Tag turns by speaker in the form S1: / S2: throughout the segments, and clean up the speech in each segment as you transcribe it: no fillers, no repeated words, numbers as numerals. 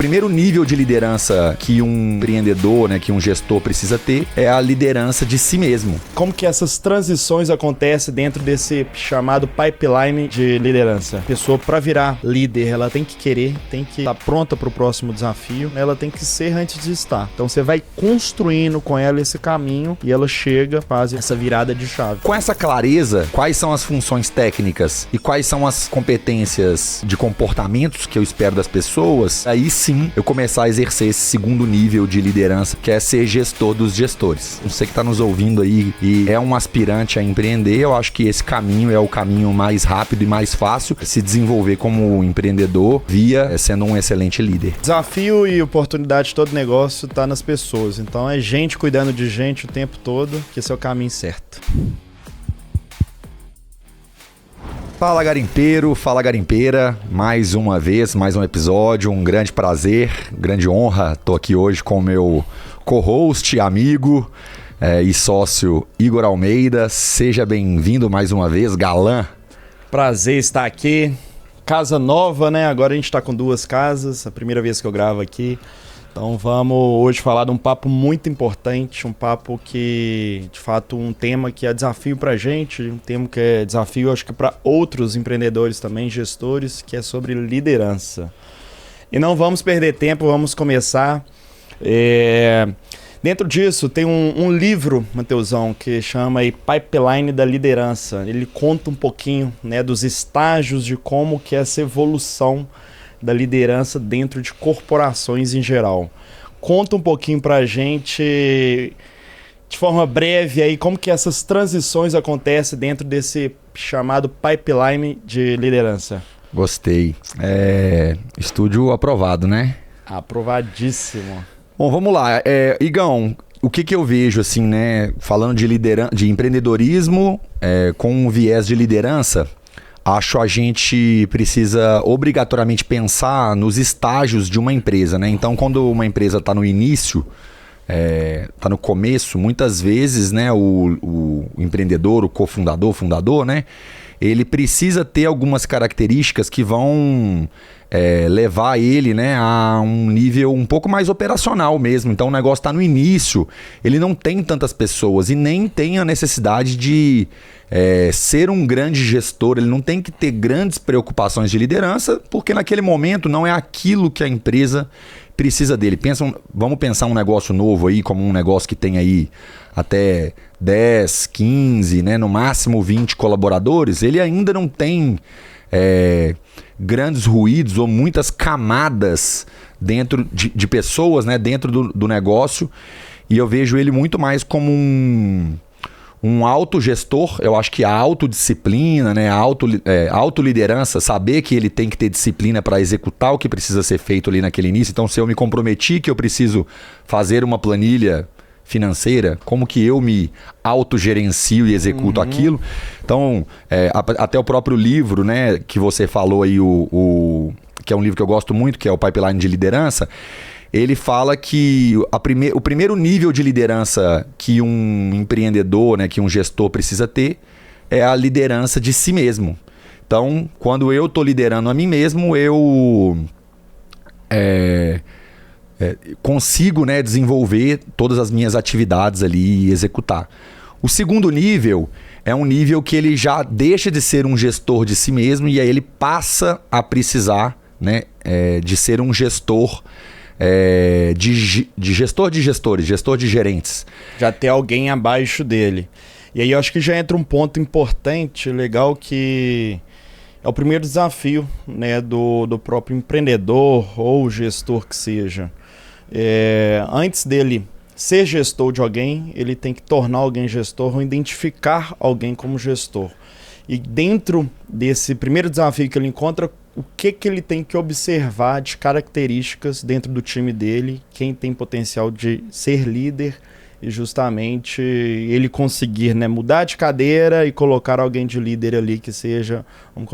S1: Primeiro nível de liderança que um empreendedor, né, que um gestor precisa ter é a liderança de si mesmo.
S2: Como que essas transições acontecem dentro desse chamado pipeline de liderança? A pessoa, para virar líder, ela tem que querer, tem que estar pronta para o próximo desafio, ela tem que ser antes de estar. Então você vai construindo com ela esse caminho e ela chega, faz essa virada de chave.
S1: Com essa clareza, quais são as funções técnicas e quais são as competências de comportamentos que eu espero das pessoas, aí sim eu começar a exercer esse segundo nível de liderança, que é ser gestor dos gestores. Você que está nos ouvindo aí e é um aspirante a empreender, eu acho que esse caminho é o caminho mais rápido e mais fácil de se desenvolver como empreendedor via sendo um excelente líder.
S2: Desafio e oportunidade de todo negócio está nas pessoas. Então é gente cuidando de gente o tempo todo, que esse é o caminho certo.
S1: Fala garimpeiro, fala garimpeira, mais uma vez, mais um episódio, um grande prazer, grande honra. Tô aqui hoje com o meu co-host, amigo e sócio Igor Almeida. Seja bem-vindo mais uma vez, galã.
S2: Prazer estar aqui. Casa nova, né? Agora a gente tá com duas casas, a primeira vez que eu gravo aqui. Então vamos hoje falar de um papo muito importante, um papo que, de fato, um tema que é desafio pra gente, um tema que é desafio, acho que para outros empreendedores também, gestores, que é sobre liderança. E não vamos perder tempo, vamos começar. Dentro disso tem um livro, Mateusão, que chama aí Pipeline da Liderança. Ele conta um pouquinho, né, dos estágios de como que é essa evolução da liderança dentro de corporações em geral. Conta um pouquinho pra gente, de forma breve, aí, como que essas transições acontecem dentro desse chamado pipeline de liderança.
S1: Gostei. Estúdio aprovado, né?
S2: Aprovadíssimo.
S1: Bom, vamos lá. Igão, o que eu vejo, assim, né? Falando de empreendedorismo com um viés de liderança, acho a gente precisa obrigatoriamente pensar nos estágios de uma empresa, né? Então, quando uma empresa está no início, está no começo, muitas vezes, né, o empreendedor, o cofundador, fundador, né, ele precisa ter algumas características que vão levar ele, né, a um nível um pouco mais operacional mesmo. Então o negócio está no início, ele não tem tantas pessoas e nem tem a necessidade de ser um grande gestor, ele não tem que ter grandes preocupações de liderança, porque naquele momento não é aquilo que a empresa precisa dele. Vamos pensar um negócio novo aí, como um negócio que tem aí até 10, 15, né, no máximo 20 colaboradores, ele ainda não tem grandes ruídos ou muitas camadas dentro de pessoas, né, dentro do negócio, e eu vejo ele muito mais como um autogestor. Eu acho que a autodisciplina, né, a autoliderança, saber que ele tem que ter disciplina para executar o que precisa ser feito ali naquele início. Então, se eu me comprometi que eu preciso fazer uma planilha financeira, como que eu me autogerencio e executo aquilo. Então, até o próprio livro, né, que você falou aí, que é um livro que eu gosto muito, que é o Pipeline de Liderança, ele fala que o primeiro nível de liderança que um empreendedor, né, que um gestor precisa ter é a liderança de si mesmo. Então, quando eu estou liderando a mim mesmo, eu consigo, né, desenvolver todas as minhas atividades ali e executar. O segundo nível é um nível que ele já deixa de ser um gestor de si mesmo e aí ele passa a precisar, né, de ser um gestor de gestor de gestores, gestor de gerentes.
S2: Já ter alguém abaixo dele. E aí eu acho que já entra um ponto importante, legal, que é o primeiro desafio, né, do próprio empreendedor ou gestor que seja. Antes dele ser gestor de alguém, ele tem que tornar alguém gestor ou identificar alguém como gestor. E dentro desse primeiro desafio que ele encontra, o que ele tem que observar de características dentro do time dele, quem tem potencial de ser líder e justamente ele conseguir, né, mudar de cadeira e colocar alguém de líder ali que seja, vamos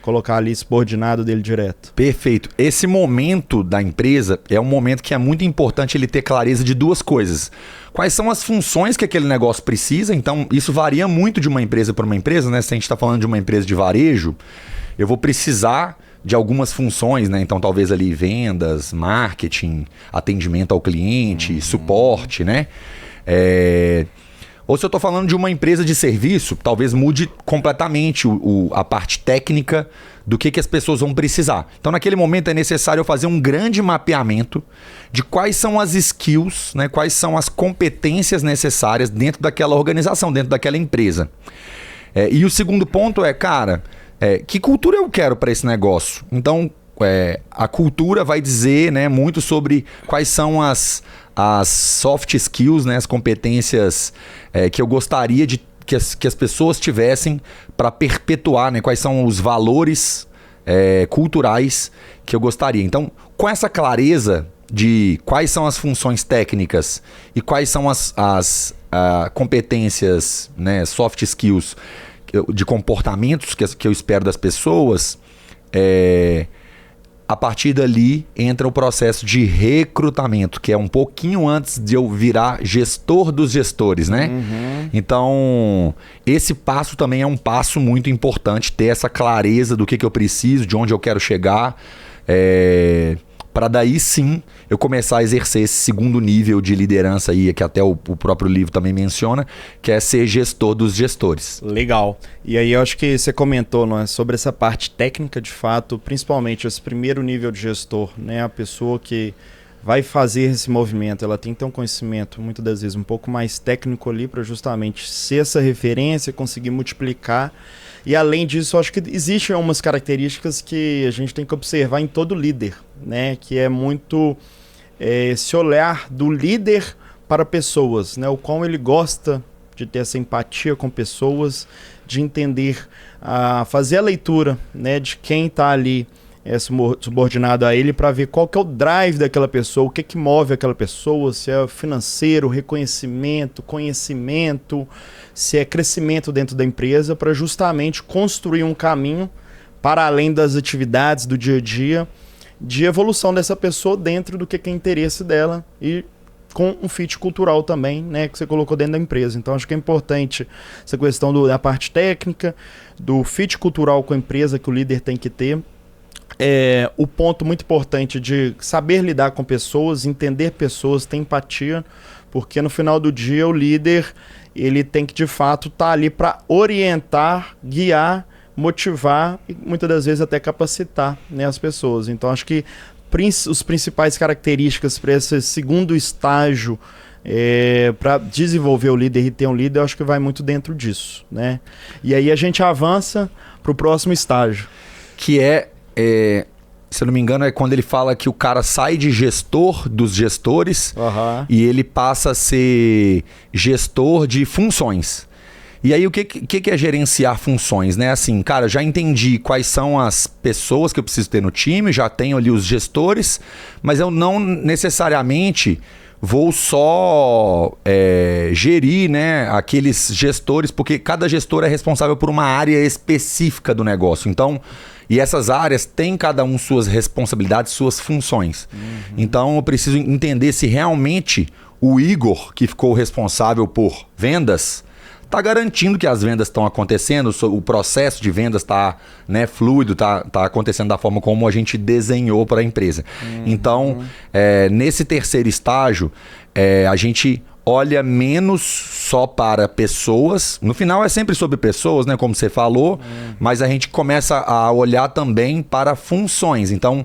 S2: colocar ali subordinado dele direto.
S1: Perfeito. Esse momento da empresa é um momento que é muito importante ele ter clareza de duas coisas. Quais são as funções que aquele negócio precisa? Então, isso varia muito de uma empresa para uma empresa, né? Se a gente está falando de uma empresa de varejo, eu vou precisar de algumas funções, né? Então, talvez ali vendas, marketing, atendimento ao cliente, suporte, né? Ou se eu estou falando de uma empresa de serviço, talvez mude completamente a parte técnica do que as pessoas vão precisar. Então, naquele momento, é necessário eu fazer um grande mapeamento de quais são as skills, né? Quais são as competências necessárias dentro daquela organização, dentro daquela empresa. E o segundo ponto é, cara, que cultura eu quero para esse negócio? Então, a cultura vai dizer, né, muito sobre quais são as soft skills, né, as competências que eu gostaria que as pessoas tivessem para perpetuar, né, quais são os valores culturais que eu gostaria. Então, com essa clareza de quais são as funções técnicas e quais são as competências, né, soft skills de comportamentos que eu espero das pessoas, a partir dali entra o processo de recrutamento, que é um pouquinho antes de eu virar gestor dos gestores, né? Então, esse passo também é um passo muito importante, ter essa clareza do que eu preciso, de onde eu quero chegar, para daí sim eu começar a exercer esse segundo nível de liderança aí, que até o próprio livro também menciona, que é ser gestor dos gestores.
S2: Legal. E aí eu acho que você comentou, não é, sobre essa parte técnica, de fato, principalmente esse primeiro nível de gestor, né? A pessoa que vai fazer esse movimento, ela tem que ter um conhecimento, muitas das vezes, um pouco mais técnico ali para justamente ser essa referência, conseguir multiplicar. E além disso, eu acho que existem algumas características que a gente tem que observar em todo líder, né? Que é muito esse olhar do líder para pessoas, né? O qual ele gosta de ter essa empatia com pessoas, de entender, fazer a leitura, né, de quem está ali subordinado a ele, para ver qual que é o drive daquela pessoa, o que move aquela pessoa, se é financeiro, reconhecimento, conhecimento, se é crescimento dentro da empresa, para justamente construir um caminho para além das atividades do dia a dia, de evolução dessa pessoa dentro do que é interesse dela e com um fit cultural também, né, que você colocou dentro da empresa. Então, acho que é importante essa questão da parte técnica, do fit cultural com a empresa que o líder tem que ter. O ponto muito importante de saber lidar com pessoas, entender pessoas, ter empatia, porque no final do dia o líder ele tem que de fato estar ali para orientar, guiar, motivar e muitas das vezes até capacitar, né, as pessoas. Então acho que os principais características para esse segundo estágio, para desenvolver o líder e ter um líder, eu acho que vai muito dentro disso, né? E aí a gente avança para o próximo estágio,
S1: que se eu não me engano, é quando ele fala que o cara sai de gestor dos gestores e ele passa a ser gestor de funções. E aí o que é gerenciar funções, né? Assim, cara, já entendi quais são as pessoas que eu preciso ter no time, já tenho ali os gestores, mas eu não necessariamente vou só gerir, né, aqueles gestores, porque cada gestor é responsável por uma área específica do negócio. Então, e essas áreas têm cada um suas responsabilidades, suas funções. Então, eu preciso entender se realmente o Igor, que ficou responsável por vendas, está garantindo que as vendas estão acontecendo, o processo de vendas está, né, fluido, tá acontecendo da forma como a gente desenhou para a empresa. Então, nesse terceiro estágio, a gente olha menos só para pessoas. No final é sempre sobre pessoas, né, como você falou, mas a gente começa a olhar também para funções. Então,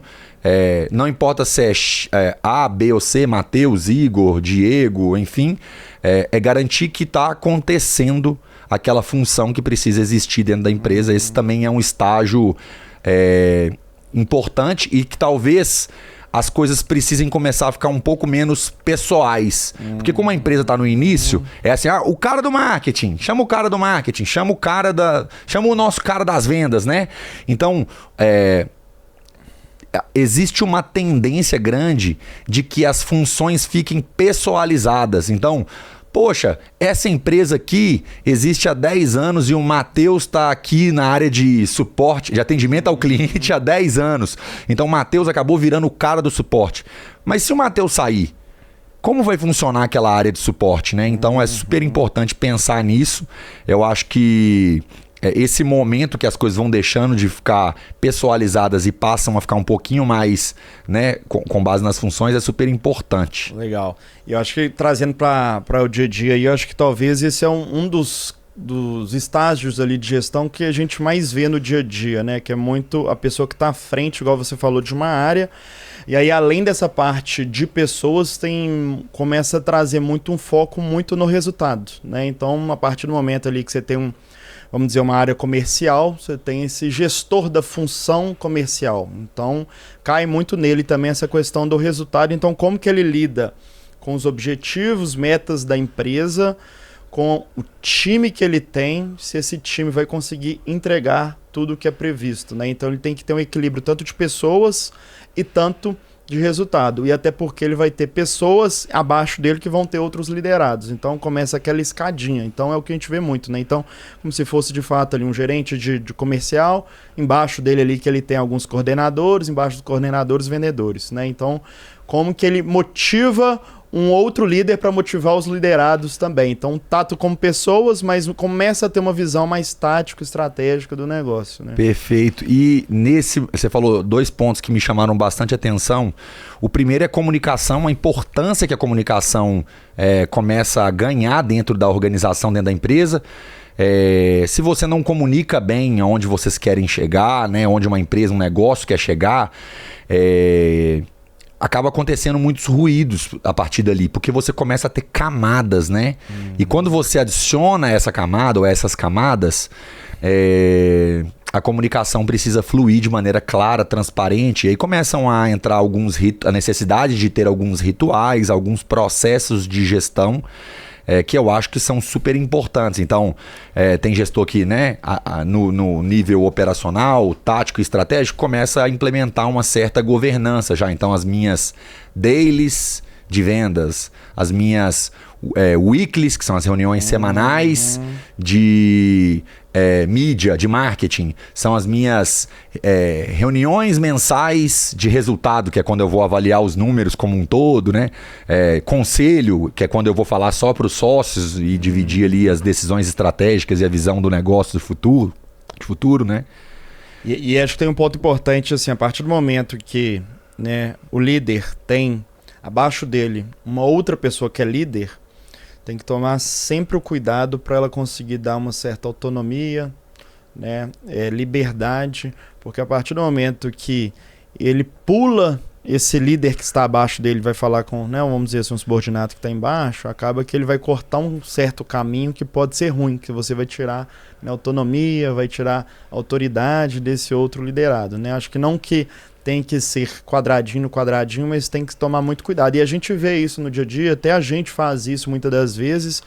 S1: não importa se é A, B ou C, Matheus, Igor, Diego, enfim, é garantir que está acontecendo aquela função que precisa existir dentro da empresa. Esse também é um estágio importante e que talvez as coisas precisem começar a ficar um pouco menos pessoais. Porque como a empresa está no início, é assim, o cara do marketing, chama o cara do marketing, chama o nosso cara das vendas, né? Então, existe uma tendência grande de que as funções fiquem pessoalizadas. Então, poxa, essa empresa aqui existe há 10 anos e o Matheus está aqui na área de suporte, de atendimento ao cliente há 10 anos. Então o Matheus acabou virando o cara do suporte. Mas se o Matheus sair, como vai funcionar aquela área de suporte, né? Então é super importante pensar nisso. Eu acho que esse momento que as coisas vão deixando de ficar pessoalizadas e passam a ficar um pouquinho mais, né, com base nas funções, é super importante.
S2: Legal. E eu acho que trazendo para o dia a dia, eu acho que talvez esse é um dos estágios ali de gestão que a gente mais vê no dia a dia, né? Que é muito a pessoa que está à frente, igual você falou, de uma área. E aí, além dessa parte de pessoas, começa a trazer muito um foco muito no resultado, né? Então, a partir do momento ali que você tem vamos dizer, uma área comercial, você tem esse gestor da função comercial. Então, cai muito nele também essa questão do resultado. Então, como que ele lida com os objetivos, metas da empresa, com o time que ele tem, se esse time vai conseguir entregar tudo o que é previsto, né? Então ele tem que ter um equilíbrio tanto de pessoas e tanto de resultado. E até porque ele vai ter pessoas abaixo dele que vão ter outros liderados. Então começa aquela escadinha. Então é o que a gente vê muito, né? Então, como se fosse de fato ali um gerente de comercial, embaixo dele ali que ele tem alguns coordenadores, embaixo dos coordenadores vendedores, né? Então, como que ele motiva um outro líder para motivar os liderados também. Então, tato como pessoas, mas começa a ter uma visão mais tática, estratégica do negócio, né?
S1: Perfeito. E você falou 2 pontos que me chamaram bastante atenção. O primeiro é comunicação, a importância que a comunicação começa a ganhar dentro da organização, dentro da empresa. Se você não comunica bem onde vocês querem chegar, né, onde uma empresa, um negócio quer chegar, acaba acontecendo muitos ruídos a partir dali, porque você começa a ter camadas, né? E quando você adiciona essa camada ou essas camadas, a comunicação precisa fluir de maneira clara, transparente, e aí começam a entrar a necessidade de ter alguns rituais, alguns processos de gestão, que eu acho que são super importantes. Então, tem gestor que, né, no nível operacional, tático e estratégico, começa a implementar uma certa governança já. Então, as minhas dailies de vendas, as minhas weeklies, que são as reuniões semanais de mídia, de marketing, são as minhas reuniões mensais de resultado, que é quando eu vou avaliar os números como um todo, né? Conselho, que é quando eu vou falar só para os sócios e dividir ali as decisões estratégicas e a visão do negócio do futuro, né?
S2: E acho que tem um ponto importante, assim, a partir do momento que, né, o líder tem abaixo dele uma outra pessoa que é líder, tem que tomar sempre o cuidado para ela conseguir dar uma certa autonomia, né, liberdade, porque a partir do momento que ele pula esse líder que está abaixo dele, vai falar com, né, vamos dizer assim, um subordinado que está embaixo, acaba que ele vai cortar um certo caminho que pode ser ruim, que você vai tirar, né, autonomia, vai tirar autoridade desse outro liderado, né? Acho que não que tem que ser quadradinho no quadradinho, mas tem que tomar muito cuidado. E a gente vê isso no dia a dia, até a gente faz isso muitas das vezes,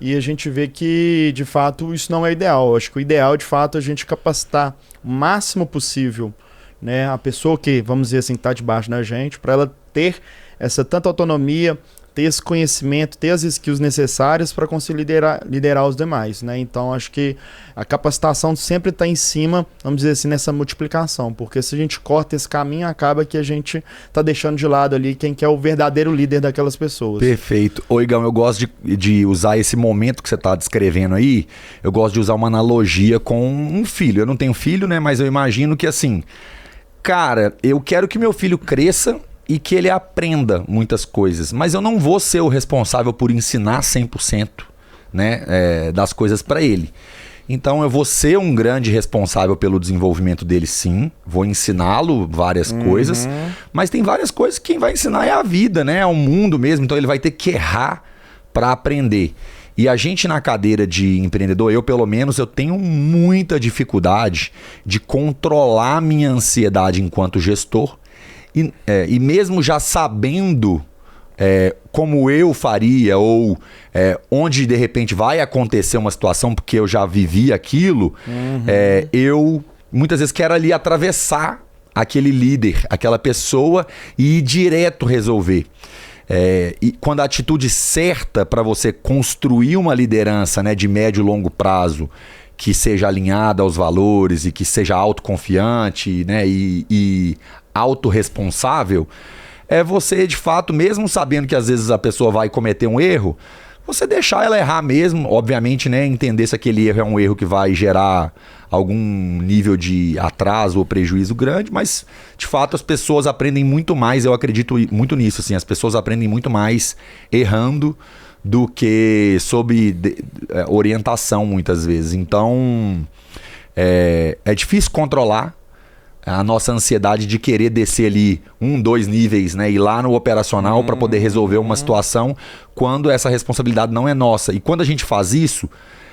S2: e a gente vê que, de fato, isso não é ideal. Acho que o ideal, de fato, é a gente capacitar o máximo possível, né, a pessoa que, vamos dizer assim, está debaixo da gente, para ela ter essa tanta autonomia, ter esse conhecimento, ter as skills necessárias para conseguir liderar os demais, né? Então, acho que a capacitação sempre está em cima, vamos dizer assim, nessa multiplicação, porque se a gente corta esse caminho, acaba que a gente está deixando de lado ali quem que é o verdadeiro líder daquelas pessoas.
S1: Perfeito. Ô, Igão, eu gosto de usar esse momento que você está descrevendo aí, eu gosto de usar uma analogia com um filho. Eu não tenho filho, né? Mas eu imagino que, assim, cara, eu quero que meu filho cresça e que ele aprenda muitas coisas, mas eu não vou ser o responsável por ensinar 100%, né, das coisas para ele. Então eu vou ser um grande responsável pelo desenvolvimento dele, sim, vou ensiná-lo várias coisas, mas tem várias coisas que quem vai ensinar é a vida, né, é o mundo mesmo, então ele vai ter que errar para aprender. E a gente na cadeira de empreendedor, eu pelo menos, eu tenho muita dificuldade de controlar a minha ansiedade enquanto gestor. E mesmo já sabendo como eu faria ou onde de repente vai acontecer uma situação, porque eu já vivi aquilo, eu muitas vezes quero ali atravessar aquele líder, aquela pessoa e ir direto resolver. E quando a atitude certa para você construir uma liderança, né, de médio e longo prazo, que seja alinhada aos valores e que seja autoconfiante, né, e autorresponsável, é você, de fato, mesmo sabendo que às vezes a pessoa vai cometer um erro, você deixar ela errar mesmo, obviamente, né, entender se aquele erro é um erro que vai gerar algum nível de atraso ou prejuízo grande, mas de fato as pessoas aprendem muito mais, eu acredito muito nisso, assim, as pessoas aprendem muito mais errando do que sob orientação muitas vezes. Então é difícil controlar a nossa ansiedade de querer descer ali 1, 2 níveis, né, ir lá no operacional para poder resolver uma situação quando essa responsabilidade não é nossa. E quando a gente faz isso,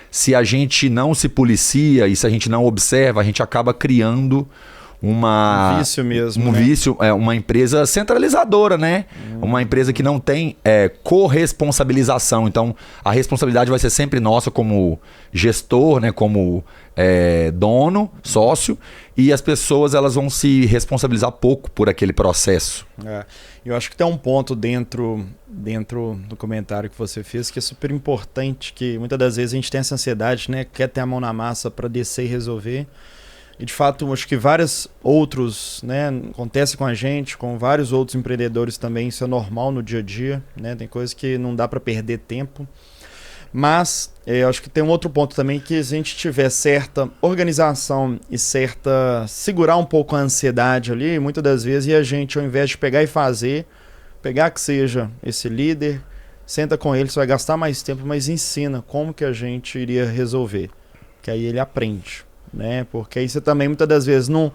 S1: se a gente não se policia e se a gente não observa, a gente acaba criando um
S2: vício mesmo,
S1: vício, uma empresa centralizadora, né? Uma empresa que não tem corresponsabilização. Então, a responsabilidade vai ser sempre nossa como gestor, né? Como dono, sócio, e as pessoas elas vão se responsabilizar pouco por aquele processo.
S2: Eu acho que tem um ponto dentro do comentário que você fez que é super importante, que muitas das vezes a gente tem essa ansiedade, né? Quer ter a mão na massa para descer e resolver. E de fato, acho que vários outros, né, acontece com a gente, com vários outros empreendedores também, isso é normal no dia a dia, né? Tem coisas que não dá para perder tempo. Mas eu acho que tem um outro ponto também, que a gente tiver certa organização e segurar um pouco a ansiedade ali, muitas das vezes, e a gente, ao invés de pegar e fazer, pegar que seja esse líder, senta com ele, você vai gastar mais tempo, mas ensina como que a gente iria resolver, que aí ele aprende, né? Porque aí você também, muitas das vezes, não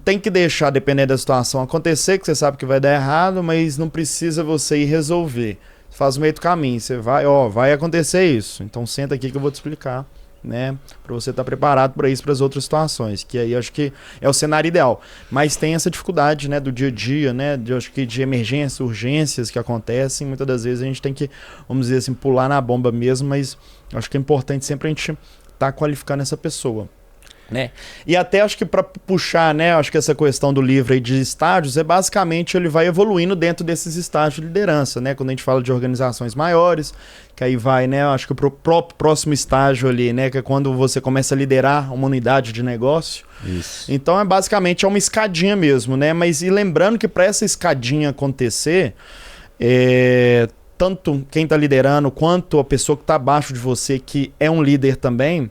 S2: tem que deixar, dependendo da situação, acontecer, que você sabe que vai dar errado, mas não precisa você ir resolver. Faz o meio do caminho, você vai acontecer isso, então senta aqui que eu vou te explicar, né, para você estar preparado para isso, para as outras situações, que aí eu acho que é o cenário ideal, mas tem essa dificuldade, né, do dia a dia, né, acho que de emergência, urgências que acontecem, muitas das vezes a gente tem que, vamos dizer assim, pular na bomba mesmo, mas acho que é importante sempre a gente estar qualificando essa pessoa. Né? E até acho que para puxar, né, acho que essa questão do livro aí de estágios, basicamente ele vai evoluindo dentro desses estágios de liderança, né? Quando a gente fala de organizações maiores, que aí vai, né, acho que pro próximo estágio ali, né, que é quando você começa a liderar uma unidade de negócio.
S1: Isso.
S2: Então basicamente uma escadinha mesmo, né? Mas e lembrando que para essa escadinha acontecer, tanto quem está liderando quanto a pessoa que está abaixo de você, que é um líder também,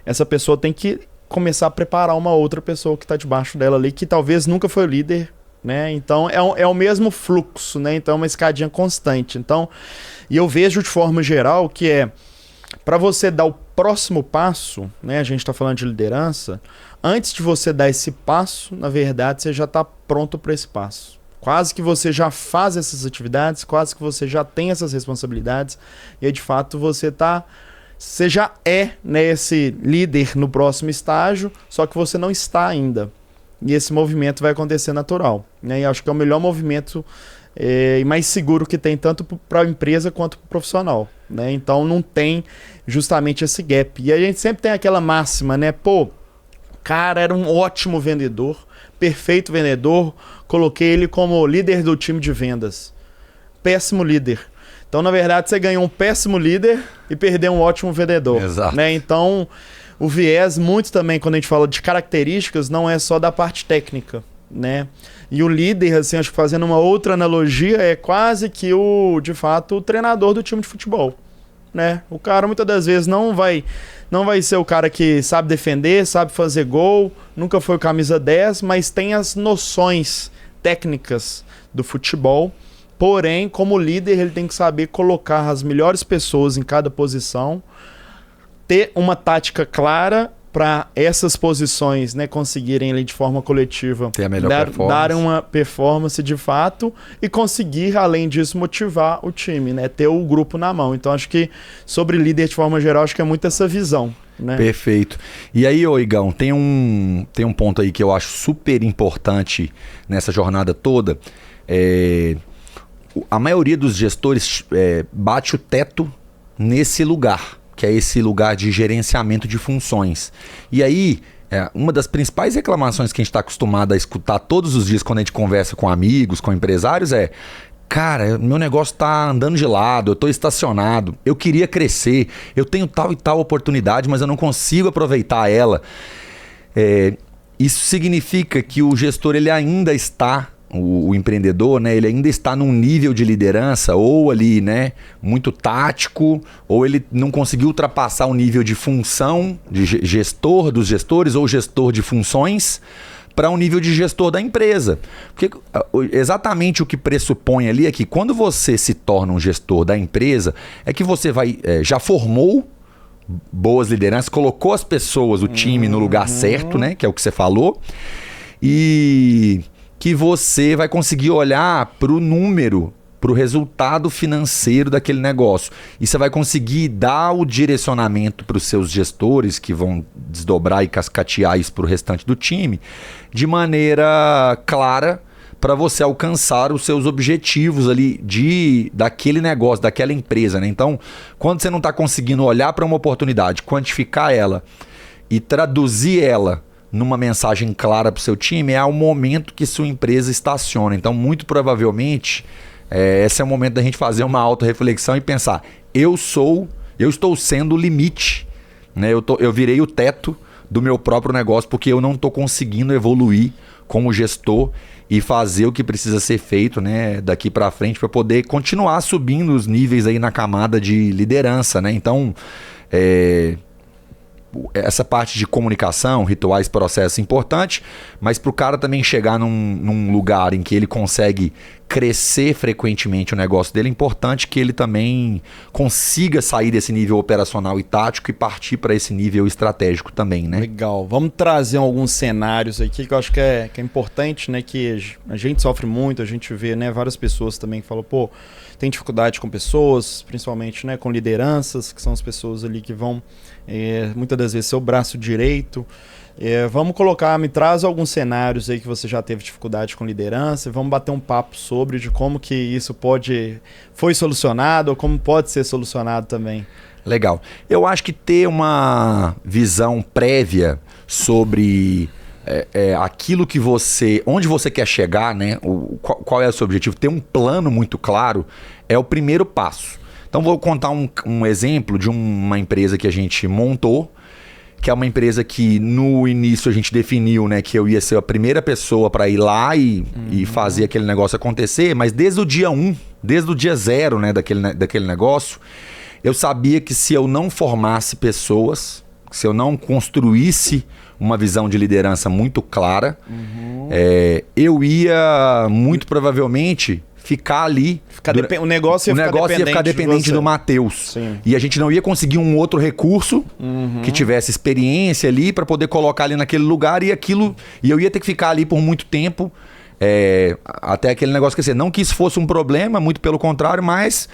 S2: essa pessoa tem que começar a preparar uma outra pessoa que está debaixo dela ali, que talvez nunca foi líder, né? Então é o mesmo fluxo, né? Então é uma escadinha constante. Então, e eu vejo de forma geral que para você dar o próximo passo, né? A gente está falando de liderança, antes de você dar esse passo, na verdade, você já está pronto para esse passo. Quase que você já faz essas atividades, quase que você já tem essas responsabilidades, e aí, de fato, você já é, né, esse líder no próximo estágio, só que você não está ainda. E esse movimento vai acontecer natural, né? E acho que é o melhor movimento e mais seguro que tem, tanto para a empresa quanto para o profissional, né? Então não tem justamente esse gap. E a gente sempre tem aquela máxima, né? Pô, cara, era um ótimo vendedor, perfeito vendedor, coloquei ele como líder do time de vendas. Péssimo líder. Então, na verdade, você ganhou um péssimo líder e perdeu um ótimo vendedor.
S1: Exato.
S2: Né? Então, o viés, muito também, quando a gente fala de características, não é só da parte técnica, né? E o líder, assim, acho que fazendo uma outra analogia, é quase que de fato, o treinador do time de futebol, né? O cara, muitas das vezes, não vai ser o cara que sabe defender, sabe fazer gol, nunca foi o camisa 10, mas tem as noções técnicas do futebol. Porém, como líder, ele tem que saber colocar as melhores pessoas em cada posição, ter uma tática clara para essas posições, né, conseguirem ali de forma coletiva
S1: ter a melhor performance.
S2: Dar uma performance de fato e conseguir, além disso, motivar o time, né, ter o grupo na mão. Então, acho que sobre líder de forma geral, acho que é muito essa visão. Né?
S1: Perfeito. E aí, ô Igão, tem um ponto aí que eu acho super importante nessa jornada toda. A maioria dos gestores bate o teto nesse lugar, que é esse lugar de gerenciamento de funções. E aí, uma das principais reclamações que a gente está acostumado a escutar todos os dias quando a gente conversa com amigos, com empresários cara, meu negócio está andando de lado, eu estou estacionado, eu queria crescer, eu tenho tal e tal oportunidade, mas eu não consigo aproveitar ela. Isso significa que o gestor ele ainda está o empreendedor, né, ele ainda está num nível de liderança ou ali, né, muito tático, ou ele não conseguiu ultrapassar o nível de função de gestor dos gestores ou gestor de funções para um nível de gestor da empresa. Porque exatamente o que pressupõe ali é que quando você se torna um gestor da empresa, é que você já formou boas lideranças, colocou as pessoas, o time no lugar certo, né, que é o que você falou, e que você vai conseguir olhar para o número, para o resultado financeiro daquele negócio. E você vai conseguir dar o direcionamento para os seus gestores, que vão desdobrar e cascatear isso para o restante do time, de maneira clara, para você alcançar os seus objetivos ali daquele negócio, daquela empresa, né? Então, quando você não está conseguindo olhar para uma oportunidade, quantificar ela e traduzir ela numa mensagem clara para o seu time, é o momento que sua empresa estaciona. Então, muito provavelmente, esse é o momento da gente fazer uma autorreflexão e pensar, eu estou sendo o limite, né? Eu virei o teto do meu próprio negócio porque eu não estou conseguindo evoluir como gestor e fazer o que precisa ser feito, né, daqui para frente para poder continuar subindo os níveis aí na camada de liderança, né? Então, essa parte de comunicação, rituais, processo importante, mas para o cara também chegar num lugar em que ele consegue crescer frequentemente o negócio dele, é importante que ele também consiga sair desse nível operacional e tático e partir para esse nível estratégico também, né?
S2: Legal. Vamos trazer alguns cenários aqui que eu acho que é importante, né? Que a gente sofre muito, a gente vê, né, várias pessoas também que falam, pô, tem dificuldade com pessoas, principalmente, né, com lideranças, que são as pessoas ali que vão muitas das vezes ser o braço direito. Vamos me traz alguns cenários aí que você já teve dificuldade com liderança, vamos bater um papo sobre de como que isso foi solucionado ou como pode ser solucionado também.
S1: Legal. Eu acho que ter uma visão prévia sobre aquilo que onde você quer chegar, né? Qual é o seu objetivo, ter um plano muito claro é o primeiro passo. Então vou contar um exemplo de uma empresa que a gente montou, que é uma empresa que no início a gente definiu, né, que eu ia ser a primeira pessoa para ir lá e fazer aquele negócio acontecer, mas desde o dia 1, desde o dia 0, né, daquele negócio, eu sabia que se eu não formasse pessoas, se eu não construísse uma visão de liderança muito clara, eu ia muito provavelmente ficar ali.
S2: O negócio ia ficar
S1: dependente do Matheus. E a gente não ia conseguir um outro recurso que tivesse experiência ali para poder colocar ali naquele lugar e eu ia ter que ficar ali por muito tempo até aquele negócio crescer. Não que isso fosse um problema, muito pelo contrário, mas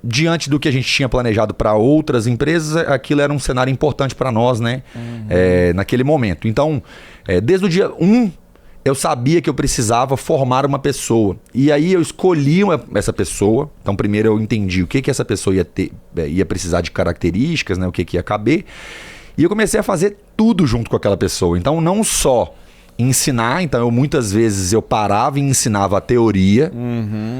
S1: diante do que a gente tinha planejado para outras empresas, aquilo era um cenário importante para nós, né? Naquele momento. Então, desde o dia 1, eu sabia que eu precisava formar uma pessoa. E aí eu escolhi essa pessoa. Então, primeiro eu entendi o que essa pessoa ia precisar de características, né? O que ia caber. E eu comecei a fazer tudo junto com aquela pessoa. Então, não só ensinar. Então, muitas vezes eu parava e ensinava a teoria.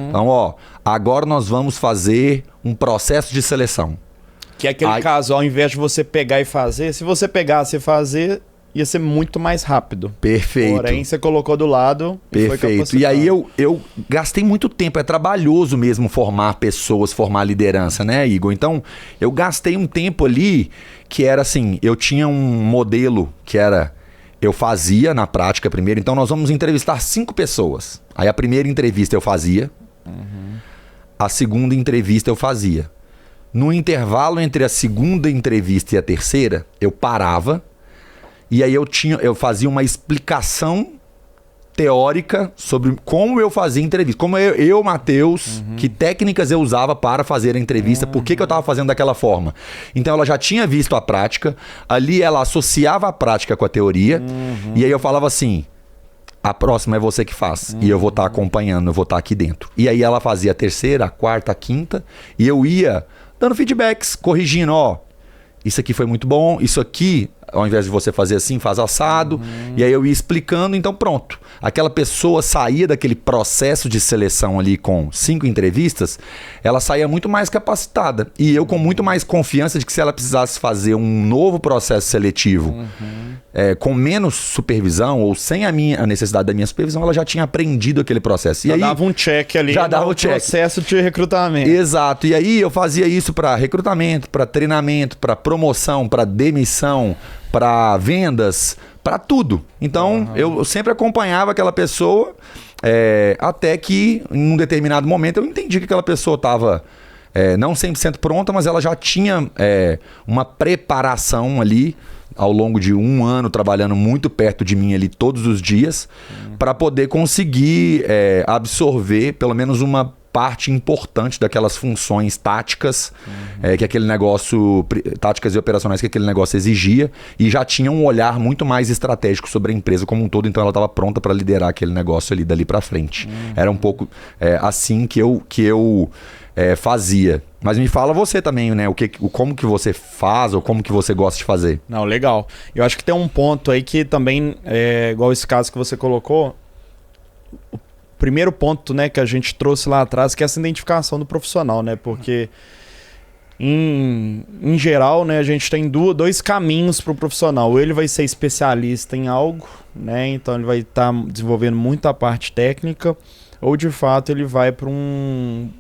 S1: Então, agora nós vamos fazer um processo de seleção.
S2: Que é aquele caso, ao invés de você pegar e fazer, se você pegasse e fazer, ia ser muito mais rápido.
S1: Perfeito.
S2: Porém, você colocou do lado e foi
S1: Perfeito. E aí eu gastei muito tempo. É trabalhoso mesmo formar pessoas, formar liderança, né, Igor? Então, eu gastei um tempo ali que era assim, eu tinha um modelo que era, eu fazia na prática primeiro. Então, nós vamos entrevistar 5 pessoas. Aí a primeira entrevista eu fazia. A segunda entrevista eu fazia. No intervalo entre a segunda entrevista e a terceira, eu parava. E aí eu fazia uma explicação teórica sobre como eu fazia entrevista. Como eu Matheus, que técnicas eu usava para fazer a entrevista, por que eu estava fazendo daquela forma. Então ela já tinha visto a prática, ali ela associava a prática com a teoria, e aí eu falava assim, a próxima é você que faz, e eu vou estar acompanhando, eu vou estar aqui dentro. E aí ela fazia a terceira, a quarta, a quinta, e eu ia dando feedbacks, corrigindo, isso aqui foi muito bom, isso aqui ao invés de você fazer assim, faz assado. E aí eu ia explicando, então pronto. Aquela pessoa saía daquele processo de seleção ali com 5 entrevistas, ela saía muito mais capacitada. E eu com muito mais confiança de que se ela precisasse fazer um novo processo seletivo com menos supervisão ou sem a necessidade da minha supervisão, ela já tinha aprendido aquele processo. E
S2: Já
S1: aí,
S2: dava um check ali
S1: já dava o check.
S2: Processo de recrutamento.
S1: Exato. E aí eu fazia isso para recrutamento, para treinamento, para promoção, para demissão, para vendas, para tudo. Então eu sempre acompanhava aquela pessoa até que em um determinado momento eu entendi que aquela pessoa estava não 100% pronta, mas ela já tinha uma preparação ali ao longo de 1 ano trabalhando muito perto de mim ali todos os dias para poder conseguir absorver pelo menos uma parte importante daquelas funções táticas que aquele negócio, táticas e operacionais que aquele negócio exigia, e já tinha um olhar muito mais estratégico sobre a empresa como um todo, então ela estava pronta para liderar aquele negócio ali dali para frente. Era um pouco assim que eu fazia. Mas me fala você também, né? Como que você faz ou como que você gosta de fazer.
S2: Não, legal. Eu acho que tem um ponto aí que também, igual esse caso que você colocou, o primeiro ponto, né, que a gente trouxe lá atrás, que é essa identificação do profissional, né? Porque, em geral, né, a gente tem 2 caminhos para o profissional. Ou ele vai ser especialista em algo, né? Então ele vai estar desenvolvendo muita parte técnica, ou de fato ele vai para um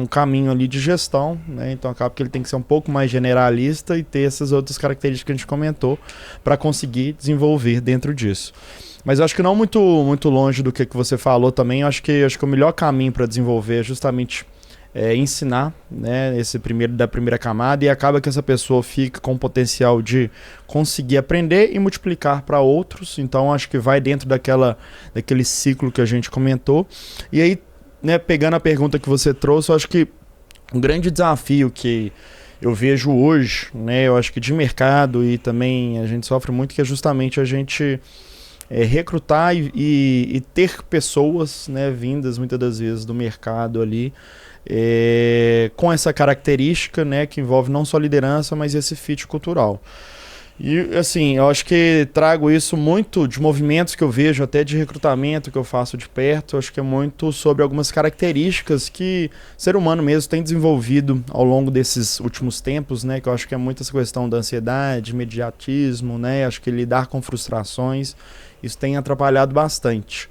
S2: caminho ali de gestão, né? Então acaba que ele tem que ser um pouco mais generalista e ter essas outras características que a gente comentou para conseguir desenvolver dentro disso. Mas eu acho que não muito longe do que você falou também. Eu acho que o melhor caminho para desenvolver é justamente ensinar, né, da primeira camada, e acaba que essa pessoa fica com o potencial de conseguir aprender e multiplicar para outros. Então acho que vai dentro daquele ciclo que a gente comentou. E aí, né, pegando a pergunta que você trouxe, eu acho que um grande desafio que eu vejo hoje, né, eu acho que de mercado, e também a gente sofre muito, que é justamente a gente recrutar e ter pessoas, né, vindas muitas das vezes do mercado ali, com essa característica, né, que envolve não só liderança, mas esse fit cultural. E assim, eu acho que trago isso muito de movimentos que eu vejo, até de recrutamento que eu faço de perto. Eu acho que é muito sobre algumas características que o ser humano mesmo tem desenvolvido ao longo desses últimos tempos, né? Que eu acho que é muito essa questão da ansiedade, imediatismo, né? Acho que lidar com frustrações, isso tem atrapalhado bastante.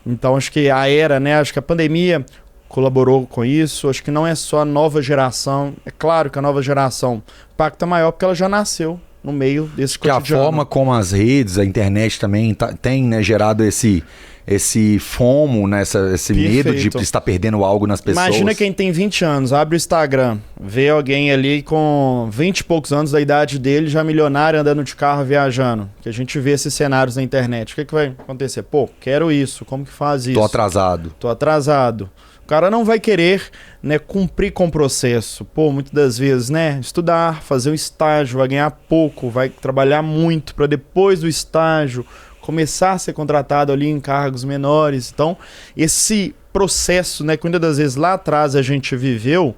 S2: Então acho que acho que a pandemia colaborou com isso. Acho que não é só a nova geração. É claro que a nova geração impacta maior porque ela já nasceu no meio desse cotidiano.
S1: Que a forma como as redes, a internet também tem, né, gerado esse FOMO, né, esse medo de estar perdendo algo nas pessoas.
S2: Imagina quem tem 20 anos, abre o Instagram, vê alguém ali com 20 e poucos anos da idade dele, já milionário, andando de carro, viajando. Que a gente vê esses cenários na internet. O que vai acontecer? Pô, quero isso. Como que faz isso?
S1: Tô atrasado.
S2: O cara não vai querer, né, cumprir com o processo. Pô, muitas das vezes, né, estudar, fazer um estágio, vai ganhar pouco, vai trabalhar muito para depois do estágio começar a ser contratado ali em cargos menores. Então, esse processo, né, que muitas das vezes lá atrás a gente viveu,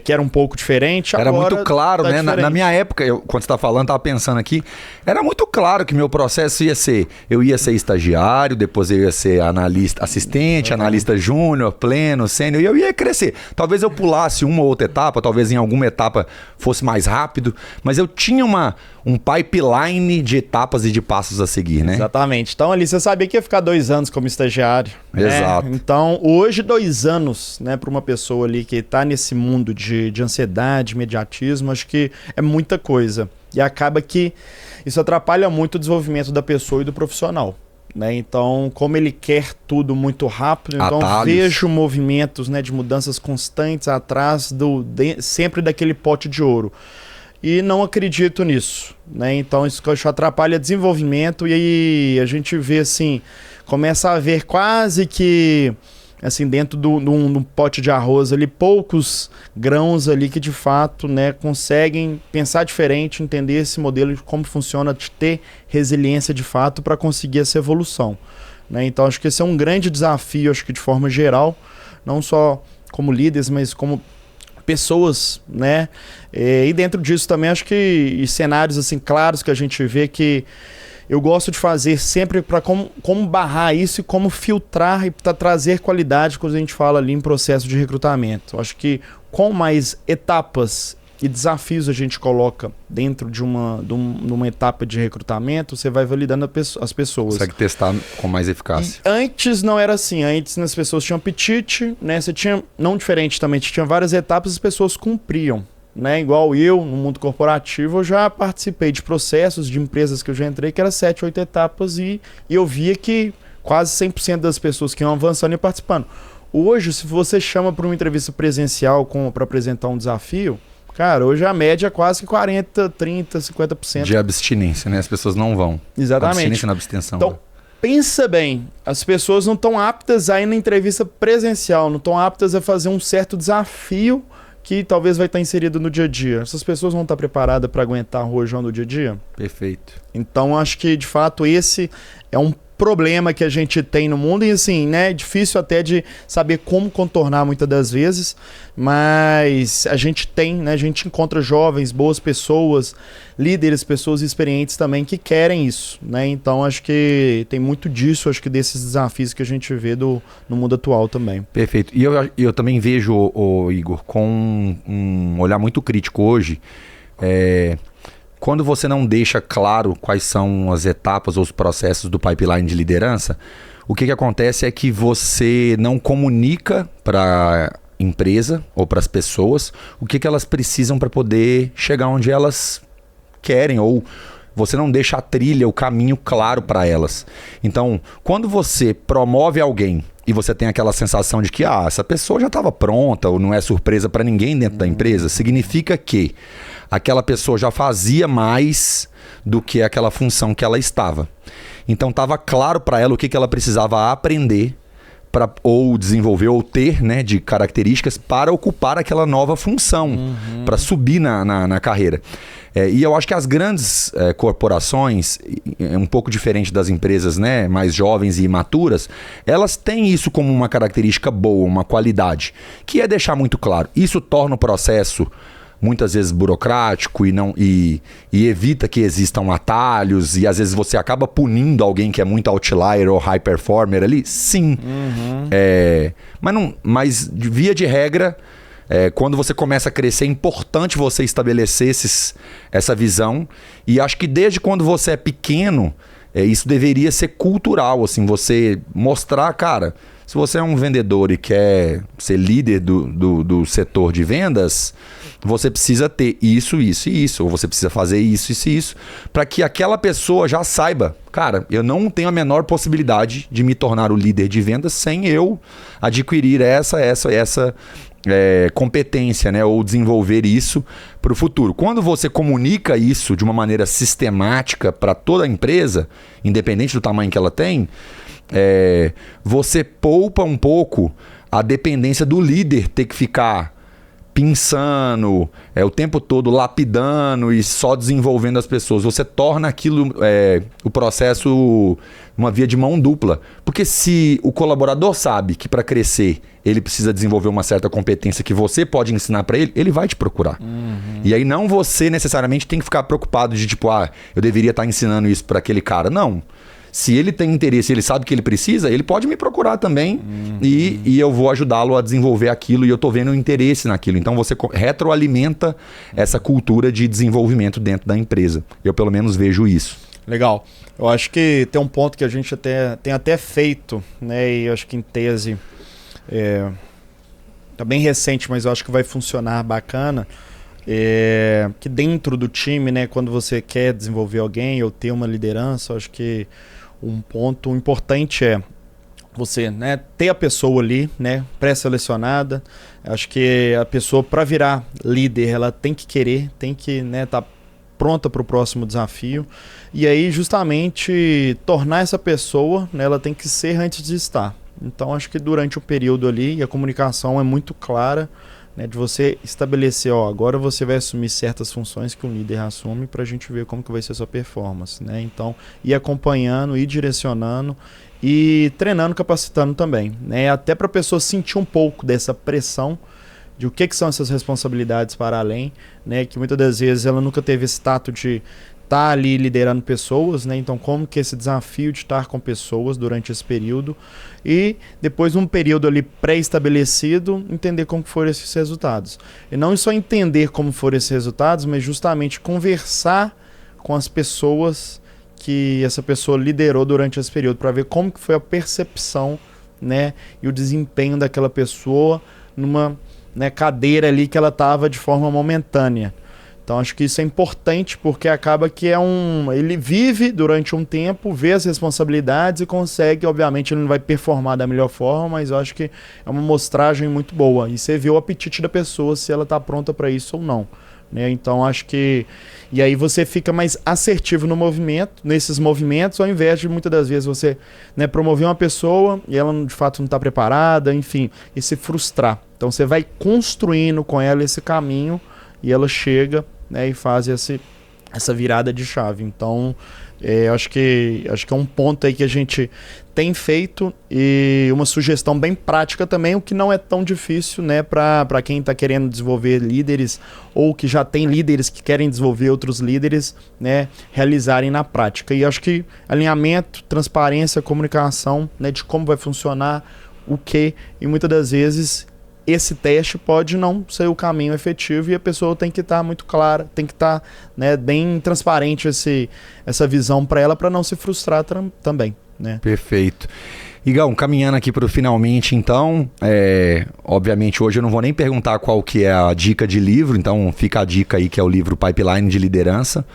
S2: que era um pouco diferente.
S1: Era
S2: agora
S1: muito claro,
S2: tá
S1: né? Na minha época, quando você está falando, estava pensando aqui, era muito claro que meu processo eu ia ser estagiário, depois eu ia ser analista, assistente, analista júnior, pleno, sênior, e eu ia crescer. Talvez eu pulasse uma ou outra etapa, talvez em alguma etapa fosse mais rápido, mas eu tinha um pipeline de etapas e de passos a seguir, né?
S2: Exatamente. Então ali você sabia que ia ficar 2 anos como estagiário.
S1: Exato.
S2: Né? Então hoje 2 anos, né, para uma pessoa ali que está nesse mundo de ansiedade, imediatismo, acho que é muita coisa. E acaba que isso atrapalha muito o desenvolvimento da pessoa e do profissional. Né? Então, como ele quer tudo muito rápido, então vejo movimentos, né, de mudanças constantes atrás sempre daquele pote de ouro. E não acredito nisso, né? Então isso atrapalha desenvolvimento, e aí a gente vê assim, começa a haver quase que assim, dentro de um pote de arroz ali, poucos grãos ali que de fato, né, conseguem pensar diferente, entender esse modelo de como funciona, de ter resiliência de fato para conseguir essa evolução. Né? Então acho que esse é um grande desafio, acho que de forma geral, não só como líderes, mas como pessoas, né? E dentro disso também acho que cenários assim claros que a gente vê que eu gosto de fazer sempre para como barrar isso e como filtrar e para trazer qualidade quando a gente fala ali em processo de recrutamento. Acho que com mais etapas e desafios a gente coloca dentro de uma etapa de recrutamento, você vai validando as pessoas.
S1: Consegue testar com mais eficácia.
S2: E antes não era assim. Antes as pessoas tinham apetite, né? Você tinha, não diferente também, tinha várias etapas e as pessoas cumpriam. Né? Igual eu, no mundo corporativo, eu já participei de processos de empresas que eu já entrei, que era 7, 8 etapas, e eu via que quase 100% das pessoas que iam avançando e participando. Hoje, se você chama para uma entrevista presencial para apresentar um desafio, cara, hoje a média é quase que 40%, 30%, 50%.
S1: De abstinência, né? As pessoas não vão.
S2: Exatamente.
S1: Abstinência na abstenção.
S2: Então, pensa bem, as pessoas não estão aptas a ir na entrevista presencial, não estão aptas a fazer um certo desafio que talvez vai estar inserido no dia a dia. Essas pessoas vão estar preparadas para aguentar o rojão do dia a dia?
S1: Perfeito.
S2: Então, acho que, de fato, esse é um problema que a gente tem no mundo e, assim, né, é difícil até de saber como contornar muitas das vezes, mas a gente tem, né, a gente encontra jovens, boas pessoas, líderes, pessoas experientes também que querem isso, né, então acho que tem muito disso, acho que desses desafios que a gente vê no mundo atual também.
S1: Perfeito. E eu também vejo, Igor, com um olhar muito crítico hoje, quando você não deixa claro quais são as etapas ou os processos do pipeline de liderança, o que acontece é que você não comunica para a empresa ou para as pessoas o que elas precisam para poder chegar onde elas querem, ou você não deixa a trilha, o caminho claro para elas. Então, quando você promove alguém e você tem aquela sensação de que essa pessoa já estava pronta ou não é surpresa para ninguém dentro da empresa, significa que aquela pessoa já fazia mais do que aquela função que ela estava. Então estava claro para ela o que ela precisava aprender ou desenvolver ou ter, né, de características para ocupar aquela nova função, para subir na carreira. E eu acho que as grandes corporações, um pouco diferente das empresas, né, mais jovens e imaturas, elas têm isso como uma característica boa, uma qualidade, que é deixar muito claro. Isso torna o processo muitas vezes burocrático e evita que existam atalhos, e às vezes você acaba punindo alguém que é muito outlier ou high performer ali. Sim. Mas via de regra, quando você começa a crescer, é importante você estabelecer essa visão. E acho que desde quando você é pequeno, isso deveria ser cultural, assim, você mostrar, cara, se você é um vendedor e quer ser líder do setor de vendas, você precisa ter isso, isso e isso, ou você precisa fazer isso, isso e isso, para que aquela pessoa já saiba, cara, eu não tenho a menor possibilidade de me tornar o líder de vendas sem eu adquirir essa competência, né, ou desenvolver isso para o futuro. Quando você comunica isso de uma maneira sistemática para toda a empresa, independente do tamanho que ela tem, você poupa um pouco a dependência do líder ter que ficar pensando o tempo todo, lapidando e só desenvolvendo as pessoas. Você torna aquilo, o processo, uma via de mão dupla. Porque se o colaborador sabe que para crescer ele precisa desenvolver uma certa competência que você pode ensinar para ele, ele vai te procurar. E aí não você necessariamente tem que ficar preocupado de tipo, eu deveria estar ensinando isso para aquele cara. Não. Se ele tem interesse, ele sabe que ele precisa, ele pode me procurar também e eu vou ajudá-lo a desenvolver aquilo, e eu estou vendo o interesse naquilo. Então você retroalimenta essa cultura de desenvolvimento dentro da empresa. Eu pelo menos vejo isso.
S2: Legal. Eu acho que tem um ponto que a gente tem até feito, né? E eu acho que em tese tá bem recente, mas eu acho que vai funcionar bacana. Que dentro do time, né, quando você quer desenvolver alguém ou ter uma liderança, eu acho que um ponto importante é você, né, ter a pessoa ali, né, pré-selecionada. Acho que a pessoa, para virar líder, ela tem que querer, tem que, né, tá pronta para o próximo desafio. E aí, justamente, tornar essa pessoa, né, ela tem que ser antes de estar. Então, acho que durante o período ali, a comunicação é muito clara, né, de você estabelecer, agora você vai assumir certas funções que um líder assume para a gente ver como que vai ser a sua performance, né? Então, ir acompanhando, ir direcionando e treinando, capacitando também, né? Até para a pessoa sentir um pouco dessa pressão de o que são essas responsabilidades para além, né? Que muitas das vezes ela nunca teve esse tato de estar ali liderando pessoas, né? Então como que esse desafio de estar com pessoas durante esse período e depois um período ali pré-estabelecido, entender como foram esses resultados. E não só entender como foram esses resultados, mas justamente conversar com as pessoas que essa pessoa liderou durante esse período, para ver como que foi a percepção, né, e o desempenho daquela pessoa numa, né, cadeira ali que ela estava de forma momentânea. Então acho que isso é importante, porque acaba que ele vive durante um tempo, vê as responsabilidades e consegue, obviamente ele não vai performar da melhor forma, mas eu acho que é uma mostragem muito boa. E você vê o apetite da pessoa, se ela está pronta para isso ou não, né? Então acho que... E aí você fica mais assertivo no movimento, nesses movimentos, ao invés de muitas das vezes você, né, promover uma pessoa e ela de fato não está preparada, enfim, e se frustrar. Então você vai construindo com ela esse caminho e ela chega, né, e faz essa virada de chave. Então, acho que é um ponto aí que a gente tem feito, e uma sugestão bem prática também, o que não é tão difícil, né, para quem está querendo desenvolver líderes ou que já tem líderes que querem desenvolver outros líderes, né, realizarem na prática. E acho que alinhamento, transparência, comunicação, né, de como vai funcionar, o que, e muitas das vezes esse teste pode não ser o caminho efetivo e a pessoa tem que estar muito clara, tem que estar, né, bem transparente essa visão para ela, para não se frustrar também, né?
S1: Perfeito. Igão, caminhando aqui para o finalmente, então, obviamente hoje eu não vou nem perguntar qual que é a dica de livro, então fica a dica aí que é o livro Pipeline de Liderança.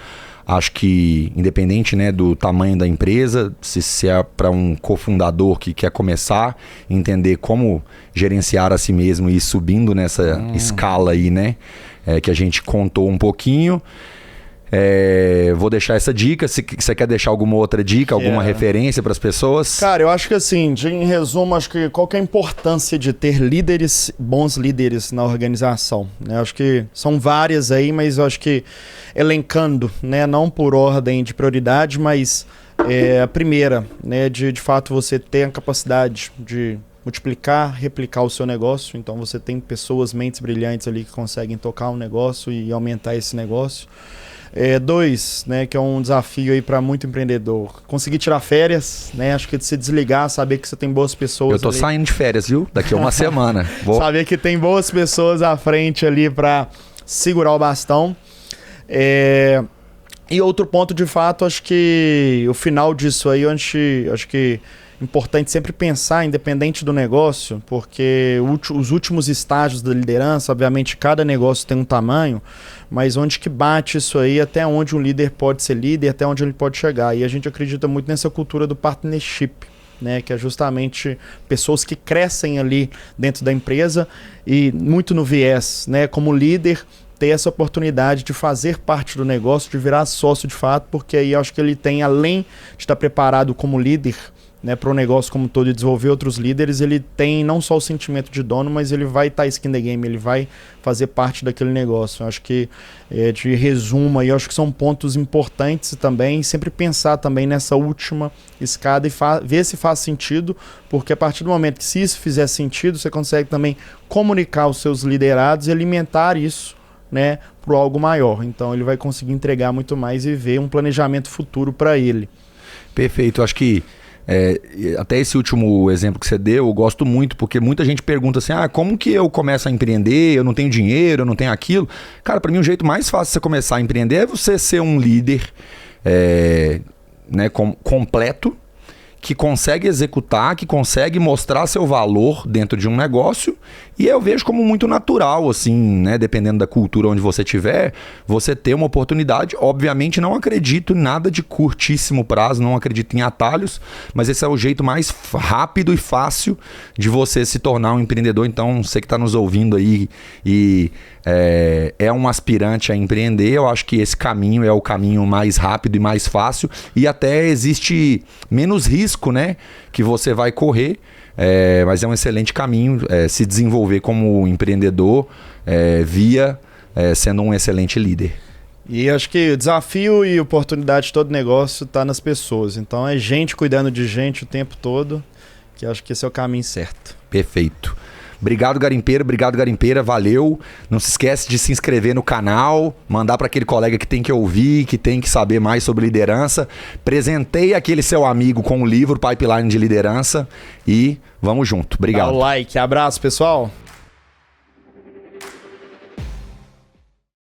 S1: Acho que, independente, né, do tamanho da empresa, se é para um cofundador que quer começar, entender como gerenciar a si mesmo e ir subindo nessa escala aí, né, que a gente contou um pouquinho. Vou deixar essa dica. Se você quer deixar alguma outra dica, alguma referência para as pessoas?
S2: Cara, eu acho que assim, em resumo, acho que qual que é a importância de ter líderes, bons líderes na organização, né? Acho que são várias aí, mas eu acho que elencando, né, não por ordem de prioridade, mas a primeira, né, de fato você ter a capacidade de multiplicar, replicar o seu negócio. Então você tem pessoas, mentes brilhantes ali que conseguem tocar um negócio e aumentar esse negócio. 2, né, que é um desafio aí para muito empreendedor, conseguir tirar férias, né? Acho que de se desligar, saber que você tem boas pessoas.
S1: Eu tô ali saindo de férias, viu? Daqui a uma semana.
S2: Saber que tem boas pessoas à frente ali para segurar o bastão. E outro ponto, de fato, acho que o final disso aí, acho que é importante sempre pensar, independente do negócio, porque os últimos estágios da liderança, obviamente cada negócio tem um tamanho, mas onde que bate isso aí, até onde um líder pode ser líder, até onde ele pode chegar. E a gente acredita muito nessa cultura do partnership, né, que é justamente pessoas que crescem ali dentro da empresa e muito no viés, né, como líder, ter essa oportunidade de fazer parte do negócio, de virar sócio de fato, porque aí eu acho que ele tem, além de estar preparado como líder, né, para o negócio como um todo e desenvolver outros líderes, ele tem não só o sentimento de dono, mas ele vai estar skin the game, ele vai fazer parte daquele negócio. Eu acho que, de resumo, eu acho que são pontos importantes também, sempre pensar também nessa última escada e ver se faz sentido, porque a partir do momento que se isso fizer sentido, você consegue também comunicar os seus liderados e alimentar isso, né, para algo maior. Então ele vai conseguir entregar muito mais e ver um planejamento futuro para ele.
S1: Perfeito, acho que até esse último exemplo que você deu, eu gosto muito, porque muita gente pergunta assim, como que eu começo a empreender? Eu não tenho dinheiro, eu não tenho aquilo. Cara, para mim o jeito mais fácil de você começar a empreender é você ser um líder né, completo, que consegue executar, que consegue mostrar seu valor dentro de um negócio, e eu vejo como muito natural, assim, né, dependendo da cultura onde você estiver, você ter uma oportunidade. Obviamente não acredito em nada de curtíssimo prazo, não acredito em atalhos, mas esse é o jeito mais rápido e fácil de você se tornar um empreendedor. Então, você que está nos ouvindo aí e é um aspirante a empreender, eu acho que esse caminho é o caminho mais rápido e mais fácil, e até existe menos risco, né, que você vai correr, mas é um excelente caminho se desenvolver como empreendedor sendo um excelente líder.
S2: E acho que o desafio e oportunidade de todo negócio está nas pessoas. Então é gente cuidando de gente o tempo todo, que acho que esse é o caminho certo.
S1: Perfeito. Obrigado, garimpeira, valeu. Não se esquece de se inscrever no canal, mandar para aquele colega que tem que ouvir, que tem que saber mais sobre liderança. Presenteie aquele seu amigo com o livro Pipeline de Liderança e vamos junto. Obrigado.
S2: Dá o like, abraço, pessoal.